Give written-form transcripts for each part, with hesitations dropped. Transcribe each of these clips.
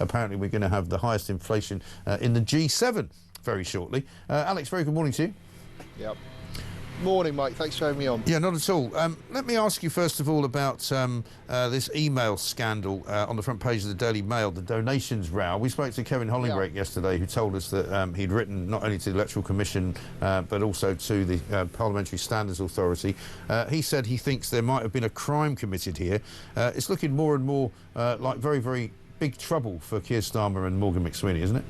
apparently we're going to have the highest inflation in the G7 very shortly. Alex, very good morning to you. Yep. Morning, Mike. Thanks for having me on. Yeah, not at all. Let me ask you first of all about this email scandal on the front page of the Daily Mail, the donations row. We spoke to Kevin Hollingbrake yesterday, who told us that he'd written not only to the Electoral Commission but also to the Parliamentary Standards Authority. He said he thinks there might have been a crime committed here. It's looking more and more like very, very big trouble for Keir Starmer and Morgan McSweeny, isn't it?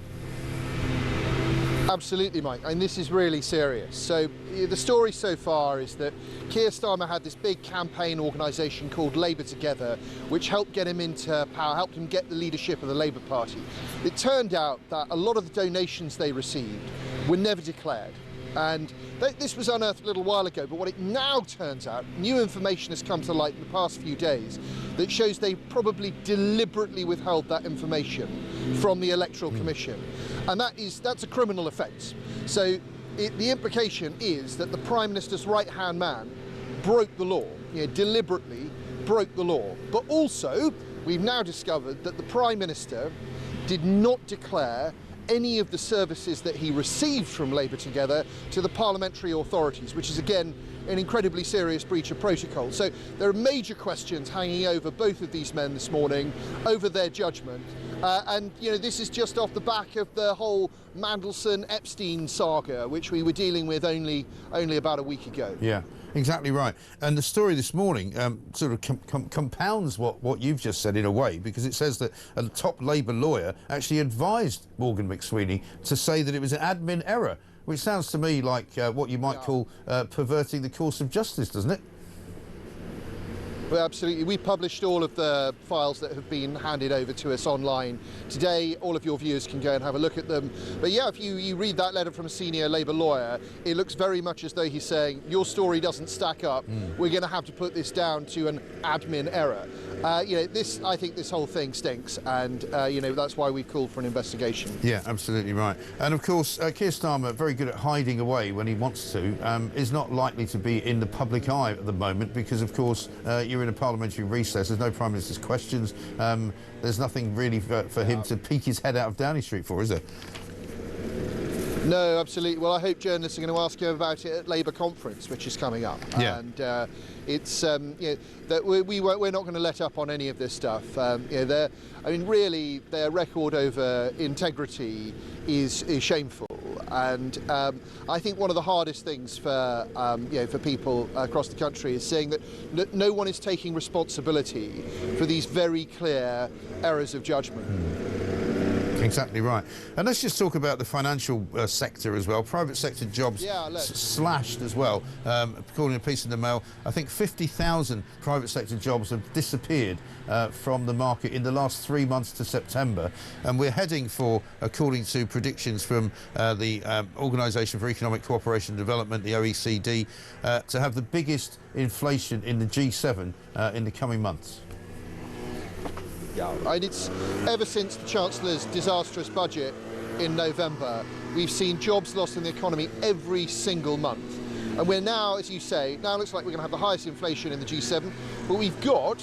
Absolutely, Mike, and this is really serious. So the story so far is that Keir Starmer had this big campaign organisation called Labour Together, which helped get him into power, helped him get the leadership of the Labour Party. It turned out that a lot of the donations they received were never declared. And this was unearthed a little while ago, but what it now turns out, new information has come to light in the past few days that shows they probably deliberately withheld that information from the Electoral Commission. And that's a criminal offence. So the implication is that the Prime Minister's right-hand man broke the law, deliberately broke the law. But also, we've now discovered that the Prime Minister did not declare any of the services that he received from Labour Together to the parliamentary authorities, which is again an incredibly serious breach of protocol. So there are major questions hanging over both of these men this morning, over their judgment. And this is just off the back of the whole Mandelson-Epstein saga, which we were dealing with only about a week ago. Yeah, exactly right. And the story this morning sort of compounds what you've just said in a way, because it says that a top Labour lawyer actually advised Morgan McSweeny to say that it was an admin error, which sounds to me like what you might call perverting the course of justice, doesn't it? Well, absolutely. We published all of the files that have been handed over to us online today. All of your viewers can go and have a look at them. But yeah, if you read that letter from a senior Labour lawyer, it looks very much as though he's saying, your story doesn't stack up. We're going to have to put this down to an admin error. I think this whole thing stinks, and that's why we've called for an investigation. Yeah, absolutely right. And of course, Keir Starmer, very good at hiding away when he wants to, is not likely to be in the public eye at the moment because, of course, you're in a parliamentary recess. There's no Prime Minister's questions. There's nothing really for him to peek his head out of Downing Street for, is there? No, absolutely. Well, I hope journalists are going to ask him about it at Labour conference, which is coming up. Yeah. And it's that we're not going to let up on any of this stuff. Really, their record over integrity is shameful. And I think one of the hardest things for people across the country is saying that no one is taking responsibility for these very clear errors of judgment. Exactly right. And let's just talk about the financial sector as well. Private sector jobs slashed as well. According to a piece in the Mail, I think 50,000 private sector jobs have disappeared from the market in the last 3 months to September. And we're heading for, according to predictions from the Organisation for Economic Cooperation and Development, the OECD, to have the biggest inflation in the G7 in the coming months. Yeah, and it's ever since the Chancellor's disastrous budget in November, we've seen jobs lost in the economy every single month. And we're now, as you say, now looks like we're going to have the highest inflation in the G7, but we've got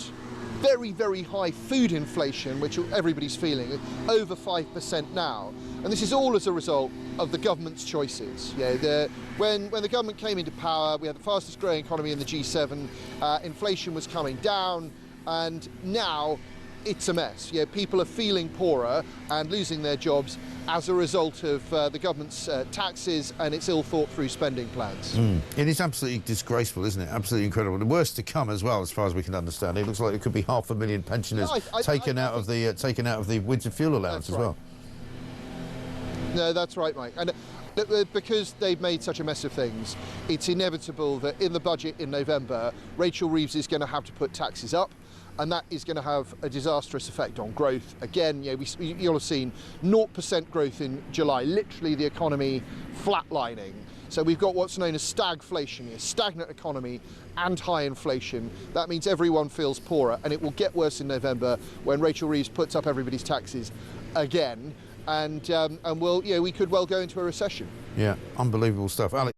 very, very high food inflation, which everybody's feeling, over 5% now. And this is all as a result of the government's choices. When the government came into power, we had the fastest growing economy in the G7, inflation was coming down, and now it's a mess. People are feeling poorer and losing their jobs as a result of the government's taxes and its ill-thought-through spending plans. It is absolutely disgraceful, isn't it? Absolutely incredible. The worst to come as well, as far as we can understand. It looks like it could be 500,000 pensioners taken out of the winter fuel allowance as well. No, that's right, Mike. And because they've made such a mess of things, it's inevitable that in the budget in November, Rachel Reeves is going to have to put taxes up, and that is going to have a disastrous effect on growth. Again, you'll have seen 0% growth in July, literally the economy flatlining. So we've got what's known as stagflation, a stagnant economy and high inflation. That means everyone feels poorer, and it will get worse in November when Rachel Reeves puts up everybody's taxes again. And we could well go into a recession. Yeah, unbelievable stuff. Alex.